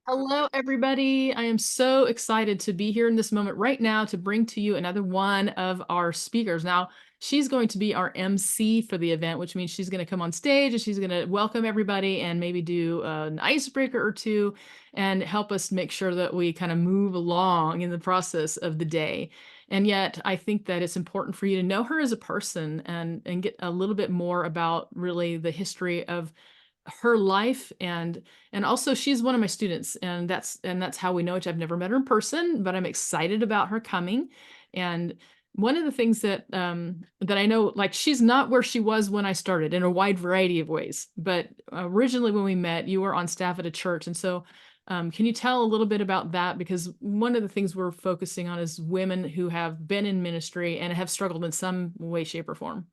Hello, everybody. I am so excited to be here in this moment right now to bring to you another one of our speakers. Now, she's going to be our MC for the event, which means she's going to come on stage and she's going to welcome everybody and maybe do an icebreaker or two and help us make sure that we kind of move along in the process of the day. And yet, I think that it's important for you to know her as a person and get a little bit more about really the history of her life and also she's one of my students and that's how we know each. I've never met her in person, but I'm excited about her coming. And one of the things that I know, like, she's not where she was when I started in a wide variety of ways, but originally when we met, you were on staff at a church. And so can you tell a little bit about that? Because one of the things we're focusing on is women who have been in ministry and have struggled in some way, shape, or form.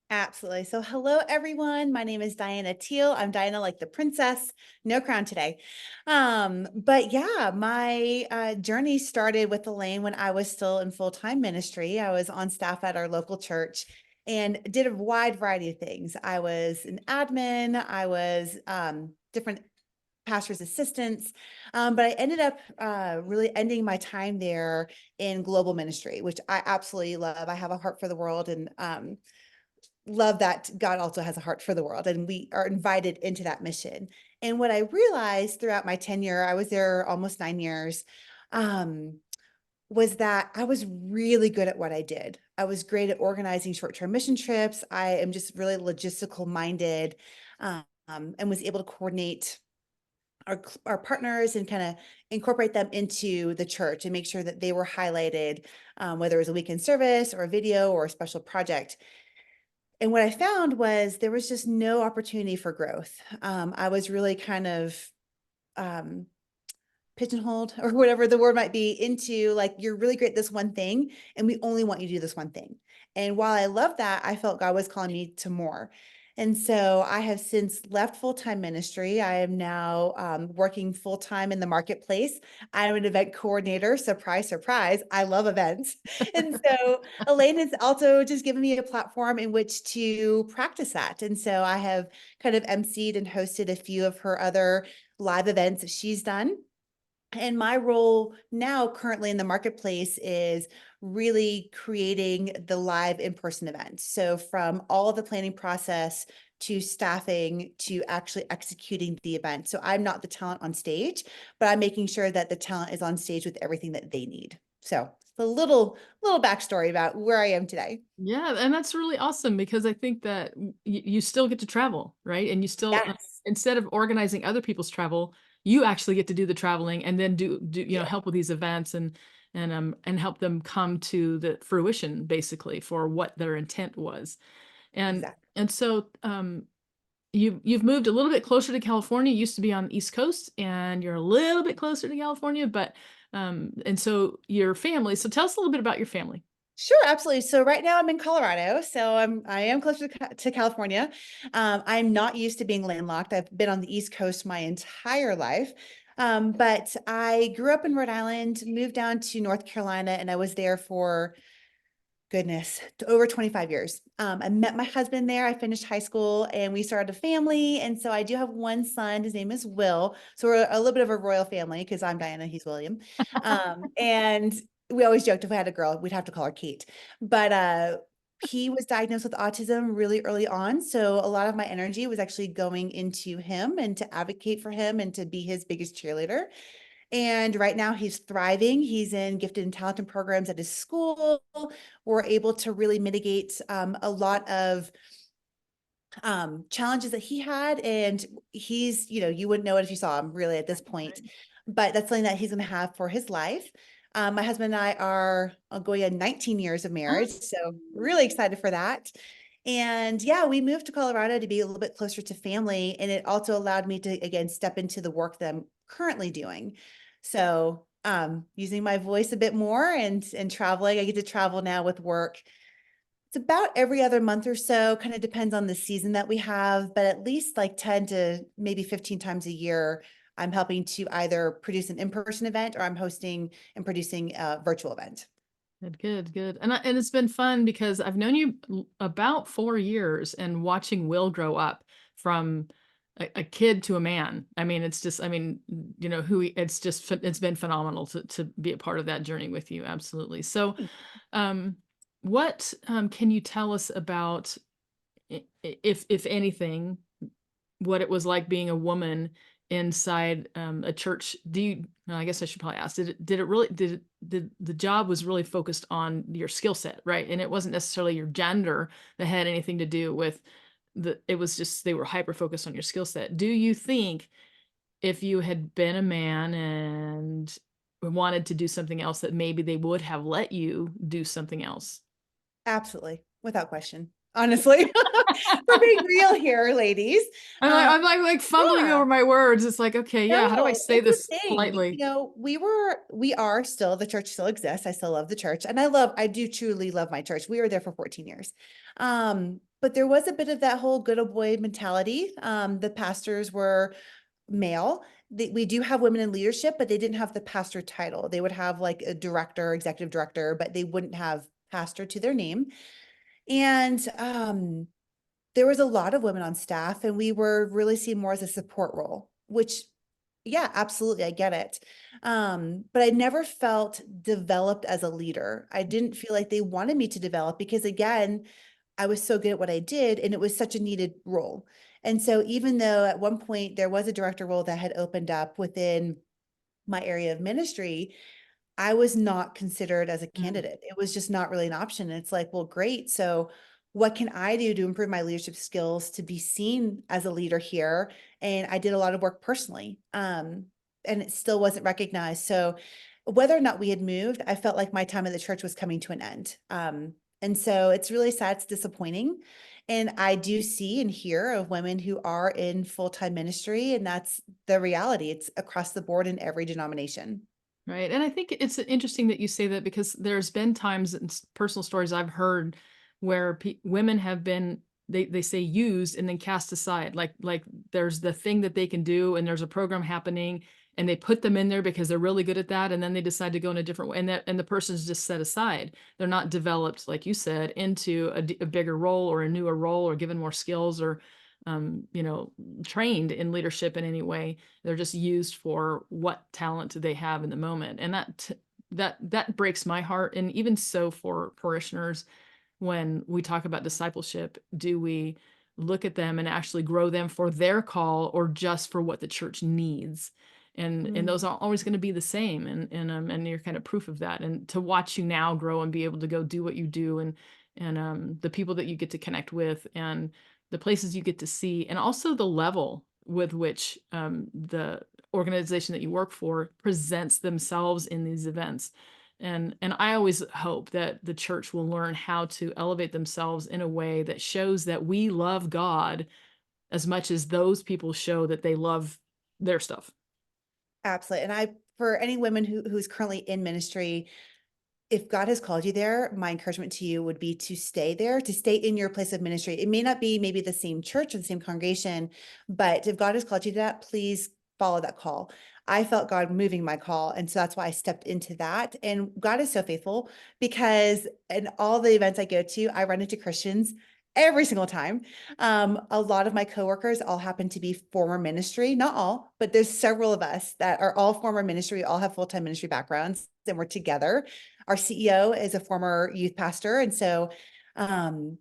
Absolutely. So, hello, everyone. My name is Diana Teal. I'm Diana, like the princess, no crown today. But yeah, my journey started with Elaine when I was still in full time ministry. I was on staff at our local church and did a wide variety of things. I was an admin, I was different pastor's assistants, but I ended up really ending my time there in global ministry, which I absolutely love. I have a heart for the world and love that God also has a heart for the world and we are invited into that mission. And what I realized throughout my tenure, I was there almost 9 years, um, was that I was really good at what I did. I was great at organizing short-term mission trips. I am just really logistical minded, and was able to coordinate our partners and kind of incorporate them into the church and make sure that they were highlighted, whether it was a weekend service or a video or a special project. And what I found was there was just no opportunity for growth. I was really kind of um, pigeonholed or whatever the word might be into, like, you're really great at this one thing and we only want you to do this one thing. And while I love that, I felt God was calling me to more. And so I have since left full-time ministry. I am now working full-time in the marketplace. I'm an event coordinator. Surprise, surprise. I love events. And so Elaine has also just given me a platform in which to practice that. And so I have kind of emceed and hosted a few of her other live events that she's done. And my role now currently in the marketplace is really creating the live in-person event. So from all of the planning process to staffing to actually executing the event. So I'm not the talent on stage, but I'm making sure that the talent is on stage with everything that they need. So a little backstory about where I am today. Yeah, and that's really awesome because I think that you still get to travel, right? And you still, Yes. instead of organizing other people's travel, you actually get to do the traveling and then do Yeah, help with these events and help them come to the fruition basically for what their intent was. And exactly. and so you've moved a little bit closer to California. You used to be on the East Coast and you're a little bit closer to California, but and so your family. So tell us a little bit about your family. Sure, absolutely. So right now I'm in Colorado, so I am close to California. I'm not used to being landlocked. I've been on the East Coast my entire life. But I grew up in Rhode Island, moved down to North Carolina, and I was there for goodness, to over 25 years. I met my husband there. I finished high school and we started a family. And so I do have one son. His name is Will. So we're a little bit of a royal family because I'm Diana, he's William. And we always joked if we had a girl, we'd have to call her Kate. But he was diagnosed with autism really early on. So a lot of my energy was actually going into him and to advocate for him and to be his biggest cheerleader. And right now he's thriving. He's in gifted and talented programs at his school. We're able to really mitigate a lot of challenges that he had. And he's, you wouldn't know it if you saw him really at this point, but that's something that he's going to have for his life. My husband and I are going on 19 years of marriage. So really excited for that. And yeah, we moved to Colorado to be a little bit closer to family. And it also allowed me to, again, step into the work that I'm currently doing. So using my voice a bit more and traveling. I get to travel now with work. It's about every other month or so, kind of depends on the season that we have, but at least like 10 to maybe 15 times a year, I'm helping to either produce an in-person event or I'm hosting and producing a virtual event. Good, good, good. And it's been fun because I've known you about 4 years and watching Will grow up from a kid to a man. I mean, it's just, I mean, it's just, it's been phenomenal to be a part of that journey with you. Absolutely. So, um, what can you tell us about, if anything, what it was like being a woman inside a church? Do you? No, I guess I should probably ask. Did it really? Did the job was really focused on your skill set, right? And it wasn't necessarily your gender that had anything to do with the. It was just they were hyper focused on your skill set. Do you think if you had been a man and wanted to do something else, that maybe they would have let you do something else? Absolutely, without question. Honestly, we're being real here, ladies. Um, I'm like fumbling yeah. over my words. It's like, okay, yeah, how do I No, say it's this a thing. politely? We are still, the church still exists. I still love the church and I do truly love my church. We were there for 14 years. But there was a bit of that whole good old boy mentality. The pastors were male. We do have women in leadership, but they didn't have the pastor title. They would have like a director, executive director, but they wouldn't have pastor to their name. And there was a lot of women on staff, and we were really seen more as a support role, which, yeah, absolutely, I get it. But I never felt developed as a leader. I didn't feel like they wanted me to develop because, again, I was so good at what I did, and it was such a needed role. And so, even though at one point there was a director role that had opened up within my area of ministry, I was not considered as a Mm. candidate. It was just not really an option. And it's like, well, great. So what can I do to improve my leadership skills to be seen as a leader here? And I did a lot of work personally. And it still wasn't recognized. So whether or not we had moved, I felt like my time at the church was coming to an end. And so it's really sad, it's disappointing. And I do see and hear of women who are in full-time ministry, and that's the reality. It's across the board in every denomination. Right. And I think it's interesting that you say that, because there's been times and personal stories I've heard where women have been, they say, used and then cast aside. Like there's the thing that they can do and there's a program happening and they put them in there because they're really good at that, and then they decide to go in a different way, and the person's just set aside. They're not developed, like you said, into a bigger role or a newer role or given more skills or you know, trained in leadership in any way. They're just used for what talent they have in the moment. And that breaks my heart. And even so, for parishioners, when we talk about discipleship, do we look at them and actually grow them for their call or just for what the church needs? And those aren't always going to be the same. And you're kind of proof of that. And to watch you now grow and be able to go do what you do, and the people that you get to connect with, and the places you get to see, and also the level with which the organization that you work for presents themselves in these events. And I always hope that the church will learn how to elevate themselves in a way that shows that we love God as much as those people show that they love their stuff. Absolutely. And for any women who's currently in ministry, if God has called you there, my encouragement to you would be to stay there, to stay in your place of ministry. It may not be maybe the same church or the same congregation, but if God has called you to that, please follow that call. I felt God moving my call. And so that's why I stepped into that. And God is so faithful because in all the events I go to, I run into Christians every single time. A lot of my coworkers all happen to be former ministry, not all, but there's several of us that are all former ministry, all have full-time ministry backgrounds, and we're together. Our CEO is a former youth pastor. And so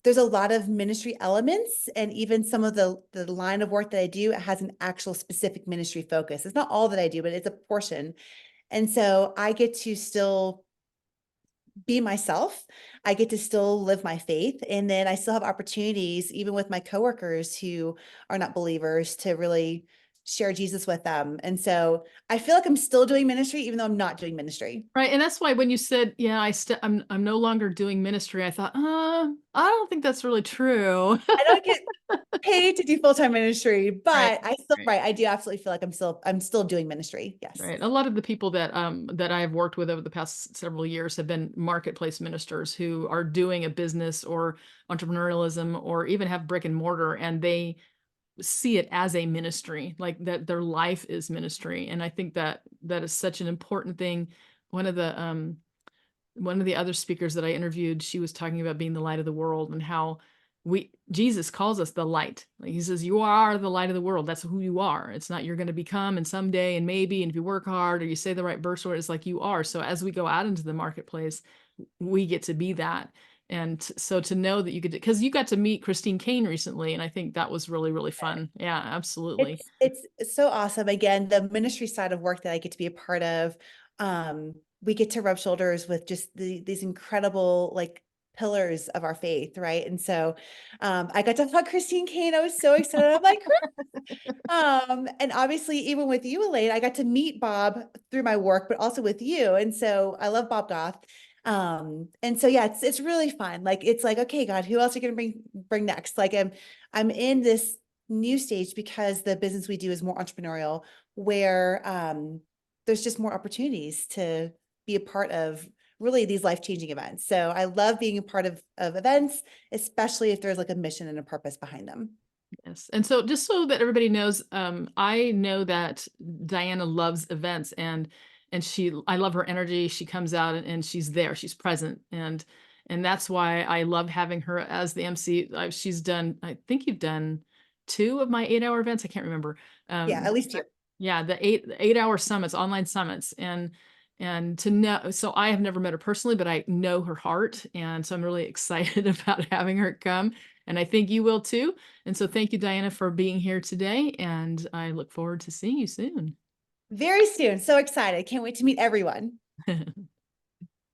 there's a lot of ministry elements, and even some of the line of work that I do, it has an actual specific ministry focus. It's not all that I do, but it's a portion. And so I get to still be myself. I get to still live my faith. And then I still have opportunities, even with my coworkers who are not believers, to really share Jesus with them. And so I feel like I'm still doing ministry, even though I'm not doing ministry. Right. And that's why when you said, yeah, I'm no longer doing ministry, I thought, I don't think that's really true. I don't get paid to do full-time ministry, Right. but Right. right, I do absolutely feel like I'm still doing ministry. Yes. Right. A lot of the people that I've worked with over the past several years have been marketplace ministers who are doing a business or entrepreneurialism or even have brick and mortar, and they see it as a ministry, like that their life is ministry. And I think that that is such an important thing. One of the one of the other speakers that I interviewed, she was talking about being the light of the world and how Jesus calls us the light. Like he says, you are the light of the world. That's who you are. It's not you're going to become and someday and maybe, and if you work hard or you say the right verse or it's like you are. So as we go out into the marketplace, we get to be that. And so to know that you could, because you got to meet Christine Kane recently, and I think that was really, really fun. Yeah, absolutely. It's so awesome. Again, the ministry side of work that I get to be a part of, we get to rub shoulders with just these incredible like pillars of our faith, right? And so I got to hug Christine Kane. I was so excited. I'm like, and obviously, even with you, Elaine, I got to meet Bob through my work, but also with you. And so I love Bob Goff. And so yeah, it's really fun. Like it's like, okay, God, who else are you gonna bring next? Like I'm in this new stage because the business we do is more entrepreneurial, where there's just more opportunities to be a part of really these life-changing events. So I love being a part of events, especially if there's like a mission and a purpose behind them. Yes. And so just so that everybody knows, I know that Diana loves events and I love her energy. She comes out and she's there, she's present. And that's why I love having her as the MC. She's done, I think you've done 2 of my 8-hour events. I can't remember. Yeah, at least two. Yeah, the 8-hour summits, online summits. And to know, so I have never met her personally, but I know her heart. And so I'm really excited about having her come. And I think you will too. And so thank you, Diana, for being here today. And I look forward to seeing you soon. Very soon. So excited. Can't wait to meet everyone.